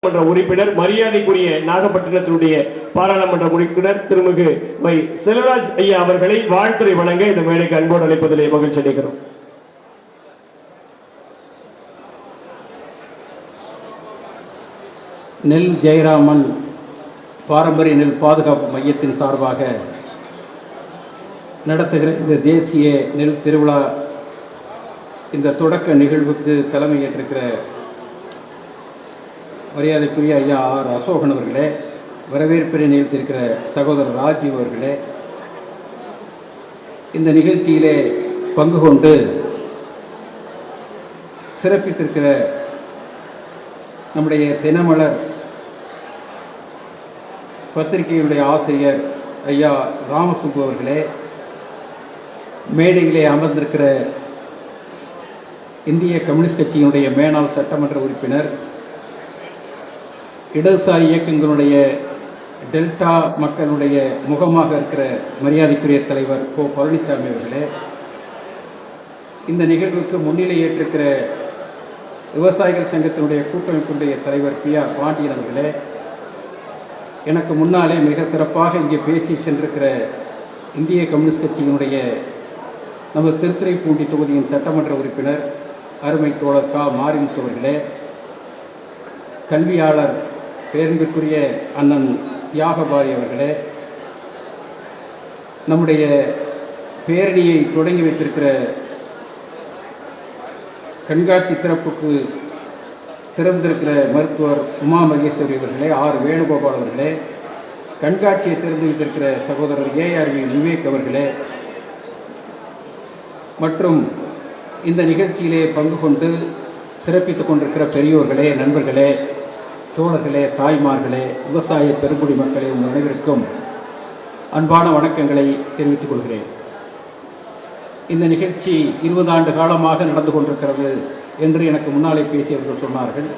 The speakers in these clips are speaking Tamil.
உறுப்பினர் மரியாதைக்குரிய நாகப்பட்டினத்தினுடைய பாராளுமன்ற உறுப்பினர் திருமிகு வை செல்வராஜ் ஐயா அவர்களை வாழ்த்துரை வழங்க இந்த மேடைக்கு அன்போடு அழைப்பதிலே மகிழ்ச்சி அடைகிறோம். நெல் ஜெயராமன் பாரம்பரிய நெல் பாதுகாப்பு மையத்தின் சார்பாக நடத்துகிற இந்த தேசிய நெல் திருவிழா இந்த தொடக்க நிகழ்வுக்கு தலைமையேற்றிருக்கிற மரியாதைக்குரிய ஐயா ஆர் அசோகன் அவர்களே, வரவேற்பினை நிகழ்த்தியிருக்கிற சகோதரர் ராஜீவ் அவர்களே, இந்த நிகழ்ச்சியிலே பங்கு கொண்டு சிறப்பித்திருக்கிற நம்முடைய தினமலர் பத்திரிகையுடைய ஆசிரியர் ஐயா ராமசுப்பு அவர்களே, மேடையிலே அமர்ந்திருக்கிற இந்திய கம்யூனிஸ்ட் கட்சியினுடைய மேனாள் சட்டமன்ற உறுப்பினர், இடதுசாரி இயக்கங்களுடைய டெல்டா மக்களுடைய முகமாக இருக்கிற மரியாதைக்குரிய தலைவர் கோ பழனிசாமி அவர்களே, இந்த நிகழ்வுக்கு முன்னிலை ஏற்றிருக்கிற விவசாயிகள் சங்கத்தினுடைய கூட்டமைப்பினுடைய தலைவர் பி ஆர் பாண்டியன் அவர்களே, எனக்கு முன்னாலே மிக சிறப்பாக இங்கே பேசி சென்றிருக்கிற இந்திய கம்யூனிஸ்ட் கட்சியினுடைய நமது திருத்துறைப்பூண்டி தொகுதியின் சட்டமன்ற உறுப்பினர் அருமை தோழர் கா மாரிமுத்து அவர்களே, கல்வியாளர் பேரன்பிற்குரிய அண்ணன் தியாகபாரி அவர்களே, நம்முடைய பேரணியை தொடங்கி வைத்திருக்கிற கண்காட்சி திறப்புக்கு திறந்திருக்கிற மருத்துவர் உமா மகேஸ்வரி அவர்களே, ஆர் வேணுகோபால் அவர்களே, கண்காட்சியை திறந்து வைத்திருக்கிற சகோதரர் ஏஆர்வி விவேக் அவர்களே, மற்றும் இந்த நிகழ்ச்சியிலே பங்கு கொண்டு சிறப்பித்துக் கொண்டிருக்கிற பெரியோர்களே, நண்பர்களே, தோழர்களே, தாய்மார்களே, விவசாய பெருங்குடி மக்களே, உங்கள் அனைவருக்கும் அன்பான வணக்கங்களை தெரிவித்துக் கொள்கிறேன். இந்த நிகழ்ச்சி 20 ஆண்டு காலமாக நடந்து கொண்டிருக்கிறது என்று எனக்கு முன்னாலே பேசியவர்கள் சொன்னார்கள்.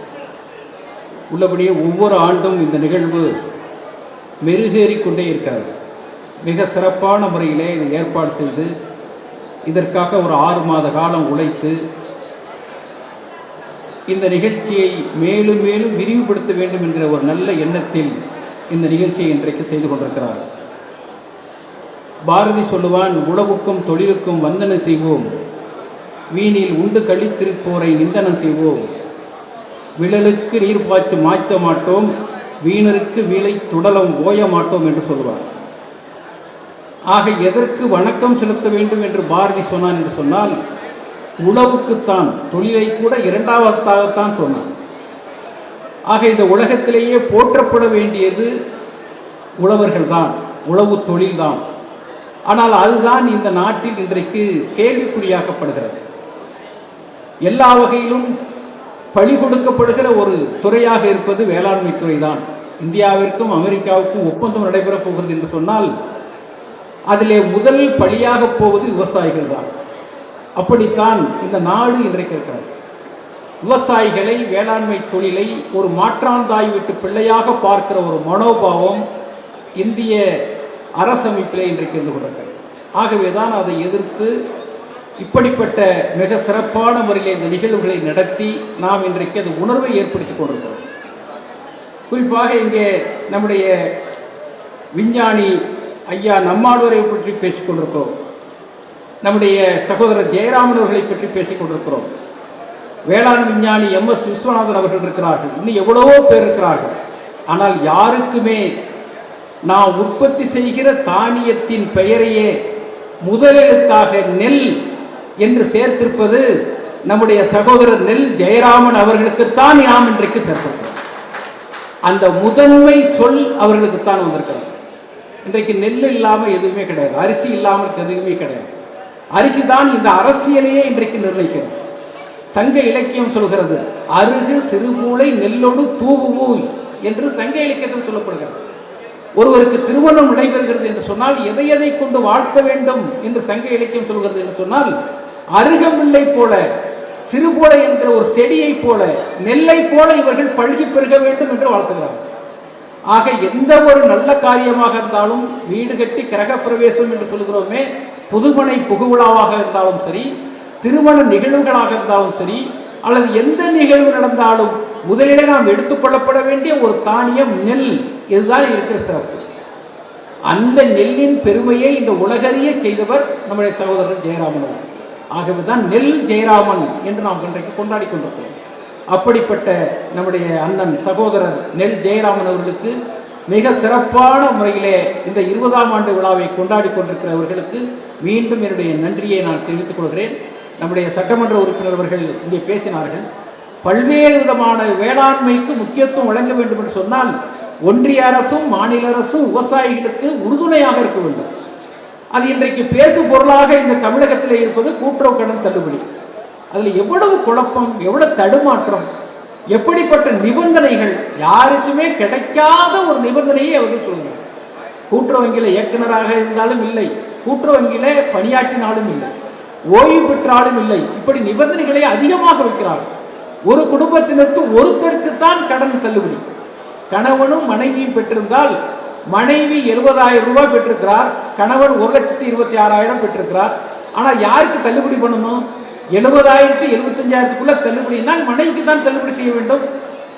உள்ளபடியே ஒவ்வொரு ஆண்டும் இந்த நிகழ்வு மெருகேறிக்கொண்டே இருக்கிறது. மிக சிறப்பான முறையிலே இதை ஏற்பாடு செய்து இதற்காக ஒரு 6 மாத காலம் உழைத்து இந்த நிகழ்ச்சியை மேலும் மேலும் விரிவுபடுத்த வேண்டும் என்கிற ஒரு நல்ல எண்ணத்தில் இந்த நிகழ்ச்சியை இன்றைக்கு செய்து கொண்டிருக்கிறார். பாரதி சொல்லுவான், உழவுக்கும் தொழிலுக்கும் வந்தன செய்வோம், வீணில் உண்டு கழித்திருப்போரை நிந்தனம் செய்வோம், விழலுக்கு நீர் பாய்ச்சி மாய்த்த மாட்டோம், வீணருக்கு வீழை துடலம் ஓய மாட்டோம் என்று சொல்லுவார். ஆக எதற்கு வணக்கம் செலுத்த வேண்டும் என்று பாரதி சொன்னான் என்று சொன்னால், உழவுக்குத்தான், தொழிலை கூட இரண்டாவதாகத்தான் சொன்னான். ஆக இந்த உலகத்திலேயே போற்றப்பட வேண்டியது உழவர்கள்தான், உழவு தொழில்தான். ஆனால் அதுதான் இந்த நாட்டில் இன்றைக்கு கேள்விக்குறியாக்கப்படுகிறது. எல்லா வகையிலும் பழி கொடுக்கப்படுகிற ஒரு துறையாக இருப்பது வேளாண்மை துறை தான். இந்தியாவிற்கும் அமெரிக்காவுக்கும் ஒப்பந்தம் நடைபெறப் போகிறது என்று சொன்னால் அதிலே முதல் பழியாக போவது விவசாயிகள் தான். அப்படித்தான் இந்த நாடு இன்றைக்கு இருக்கிறது. விவசாயிகளை, வேளாண்மை தொழிலை ஒரு மாற்றாந்தாய் வீட்டு பிள்ளையாக பார்க்கிற ஒரு மனோபாவம் இந்திய அரசமைப்பிலே இன்றைக்கு இருந்து கொண்டிருக்கிறது. ஆகவேதான் அதை எதிர்த்து இப்படிப்பட்ட மிக சிறப்பான முறையில் இந்த நிகழ்வுகளை நடத்தி நாம் இன்றைக்கு அந்த உணர்வை ஏற்படுத்திக் கொண்டிருக்கிறோம். குறிப்பாக இங்கே நம்முடைய விஞ்ஞானி ஐயா நம்மாழ்வாரை பற்றி பேசிக் கொண்டிருக்கிறோம். நம்முடைய சகோதரர் ஜெயராமன் அவர்களை பற்றி பேசிக் கொண்டிருக்கிறோம். வேளாண் விஞ்ஞானி MS விஸ்வநாதன் அவர்கள் இருக்கிறார்கள். இன்னும் எவ்வளவோ பேர் இருக்கிறார்கள். ஆனால் யாருக்குமே நாம் உற்பத்தி செய்கிற தானியத்தின் பெயரையே முதலெழுத்தாக நெல் என்று சேர்த்திருப்பது நம்முடைய சகோதரர் நெல் ஜெயராமன் அவர்களுக்குத்தான் நாம் இன்றைக்கு சேர்த்திருக்கிறோம். அந்த முதன்மை சொல் அவர்களுக்குத்தான் வந்திருக்கிறது. இன்றைக்கு நெல் இல்லாமல் எதுவுமே கிடையாது, அரிசி இல்லாமல் எதுவுமே கிடையாது. அரிசி தான் இந்த அரசியலையே இன்றைக்கு நிர்ணயிக்கிறது. சங்க இலக்கியம் சொல்கிறது, அருகு சிறுகூளை நெல்லோடு தூவுவூய் என்று சங்க இலக்கியத்தில் சொல்லப்படுகிறது. ஒருவருக்கு திருமணம் நடைபெறுகிறது என்று சொன்னால் எதை எதை கொண்டு வாழ்த்த வேண்டும் என்று சங்க இலக்கியம் சொல்கிறது என்று சொன்னால், அருகமில்லை போல, சிறுகூளை என்கிற ஒரு செடியை போல, நெல்லை போல இவர்கள் பழுகி பெருக வேண்டும் என்று வாழ்த்துகிறார்கள். ஆக எந்த ஒரு நல்ல காரியமாக இருந்தாலும், வீடு கட்டி கிரக பிரவேசம் என்று சொல்கிறோமே, புதுமனை புகுவிழாவாக இருந்தாலும் சரி, திருமண நிகழ்வுகளாக இருந்தாலும் சரி, அல்லது எந்த நிகழ்வு நடந்தாலும் முதலிலே நாம் எடுத்துக்கொள்ளப்பட வேண்டிய ஒரு தானியம் நெல். இதுதான் இருக்கிற சிறப்பு. அந்த நெல்லின் பெருமையை இந்த உலகறிய செய்தவர் நம்முடைய சகோதரர் ஜெயராமன் அவர்கள். ஆகவேதான் நெல் ஜெயராமன் என்று நாம் இன்றைக்கு கொண்டாடி கொண்டிருக்கிறோம். அப்படிப்பட்ட நம்முடைய அண்ணன் சகோதரர் நெல் ஜெயராமன் அவர்களுக்கு மிக சிறப்பான முறையிலே இந்த 20ஆம் ஆண்டு விழாவை கொண்டாடி கொண்டிருக்கிறவர்களுக்கு மீண்டும் என்னுடைய நன்றியை நான் தெரிவித்துக் கொள்கிறேன். நம்முடைய சட்டமன்ற உறுப்பினர் அவர்கள் இங்கே பேசினார்கள். பல்வேறு விதமான வேளாண்மைக்கு முக்கியத்துவம் வழங்க வேண்டும் என்று சொன்னால் ஒன்றிய அரசும் மாநில அரசும் விவசாயிகளுக்கு உறுதுணையாக இருக்க வேண்டும். அது இன்றைக்கு பேசு பொருளாக இந்த தமிழகத்தில் இருப்பது கூட்டுறவு கடன் தள்ளுபடி. அதில் எவ்வளவு குழப்பம், எவ்வளவு தடுமாற்றம், எப்படிப்பட்ட நிபந்தனைகள், யாருக்குமே கிடைக்காத ஒரு நிபந்தனையை அவர்கள் சொல்லுங்கள். கூட்டுறவு வங்கியில் இயக்குநராக இருந்தாலும் இல்லை, கூட்டுறவு வங்கியிலே பணியாற்றினாலும் இல்லை, ஓய்வு பெற்றாலும் இல்லை. இப்படி நிபந்தனைகளை அதிகமாக வைக்கிறார்கள். ஒரு குடும்பத்தினருக்கு ஒருத்தருக்குத்தான் கடன் தள்ளுபடி. கணவனும் மனைவியும் பெற்றிருந்தால் மனைவி 70,000 ரூபாய் பெற்றிருக்கிறார், கணவன் 1,26,000 பெற்றிருக்கிறார். ஆனால் யாருக்கு தள்ளுபடி பண்ணணும்? 70,000 75,000க்குள்ள தள்ளுபடினா மனைவிக்கு தான் தள்ளுபடி செய்ய வேண்டும்.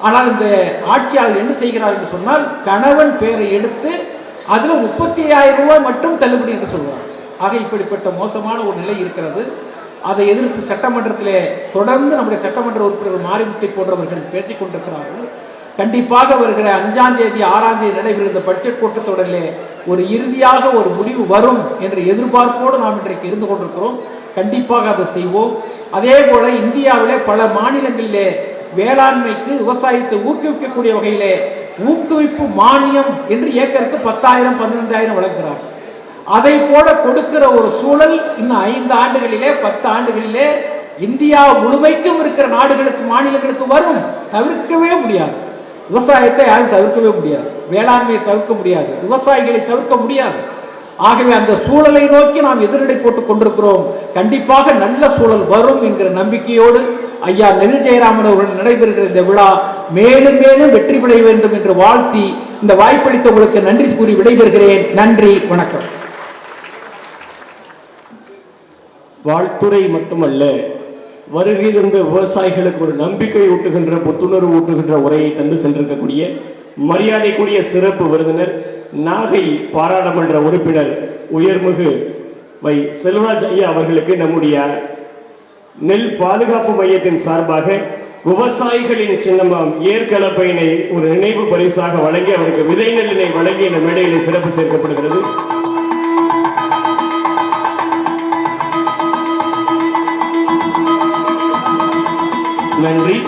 ஆனால் இந்த ஆட்சியாளர் என்ன செய்கிறார் என்று சொன்னால் கணவன் பேரை எடுத்து அதில் 35,000 ரூபாய் மட்டும் தள்ளுபடி என்று சொல்வார். ஆக இப்படிப்பட்ட மோசமான ஒரு நிலை இருக்கிறது. அதை எதிர்த்து சட்டமன்றத்திலே தொடர்ந்து நம்முடைய சட்டமன்ற உறுப்பினர்கள் மாரிமுத்தை போன்றவர்கள் பேசிக் கொண்டிருக்கிறார்கள். கண்டிப்பாக வருகிற 5ஆம் தேதி 6ஆம் தேதி நடைபெறும் இந்த பட்ஜெட் கூட்டத்தொடரிலே ஒரு இறுதியாக ஒரு முடிவு வரும் என்ற எதிர்பார்ப்போடு நாம் இன்றைக்கு இருந்து கொண்டிருக்கிறோம். கண்டிப்பாக அதை செய்வோம். அதே போல இந்தியாவிலே பல மாநிலங்களிலே வேளாண்மைக்கு விவசாயத்தை ஊக்குவிக்கக்கூடிய வகையிலே ஊக்குவிப்பு மானியம் என்று ஏக்கருக்கு 10,000 15,000 வழங்குகிறார். அதை போல கொடுக்கிற ஒரு சூழல் இன்னும் 5 ஆண்டுகளிலே 10 ஆண்டுகளிலே இந்தியா முழுமைக்கும் இருக்கிற நாடுகளுக்கு மாநிலங்களுக்கு வரும். தவிர்க்கவே முடியாது. விவசாயத்தை யாரும் தவிர்க்கவே முடியாது, வேளாண்மையை தவிர்க்க முடியாது, விவசாயிகளை தவிர்க்க முடியாது. ஆகவே அந்த சூழலை நோக்கி நாம் எதிரடை போட்டுக் கொண்டிருக்கிறோம். கண்டிப்பாக நல்ல சூழல் வரும் என்கிற நம்பிக்கையோடு ஐயா நெல் ஜெயராமன் அவர்கள் நடைபெறுகிற இந்த விழா மேலும் மேலும் வெற்றி பெற வேண்டும் என்று வாழ்த்தி இந்த வாய்ப்பளித்த உங்களுக்கு நன்றி கூறி விடைபெறுகிறேன். நன்றி, வணக்கம். வாழ்த்துறை மட்டுமல்ல, வருகை தந்த விவசாயிகளுக்கு ஒரு நம்பிக்கை ஊட்டுகின்ற, புத்துணர்வு ஊட்டுகின்ற உரையை தந்து சென்றிருக்கக்கூடிய மரியாதைக்குரிய சிறப்பு விருந்தினர் நாகை பாராளுமன்ற உறுப்பினர் உயர்மிகு வை செல்வராஜ் ஐயா அவர்களுக்கு நம்முடைய நெல் பாதுகாப்பு மையத்தின் சார்பாக விவசாயிகளின் சின்னமாம் ஏற்கலப்பையினை ஒரு நினைவு பரிசாக வழங்கி அவருக்கு விதை நெல்லினை வழங்கி இந்த மேடையிலே சிறப்பு சேர்க்கப்படுகிறது. நன்றி.